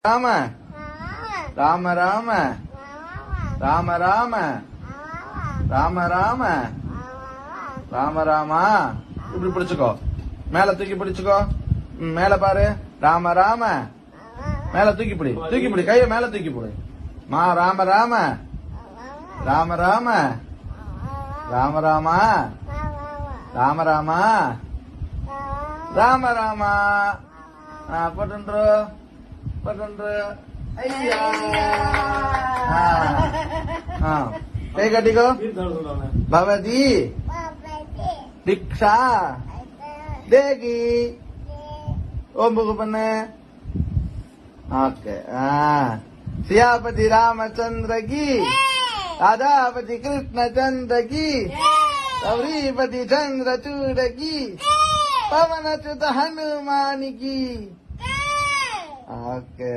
రామ రామ రామ రామ రామ రామ రామ ராம ராமா இப்படி பிடிச்சுக்கோ, மேல தூக்கி பிடிச்சுக்கோ, மேல பாரு. ராம ராம மேல தூக்கி பிடி, தூக்கி பிடி, கைய மேல தூக்கி பிடி. மா ராம ராம ராம ராம ராம ராமா ராம ராமா ராம ராமா பட்டன்று பட்டன்று. ஐயா கை கட்டிக்கோ. பவதி दीक्षा देगी ओम பண்ணு. ओके सियापति रामचंद्र की, राधापति कृष्ण चंद्र की, गौरीपति चंद्रचूड़ की, पवन च्युत हनुमान की. ओके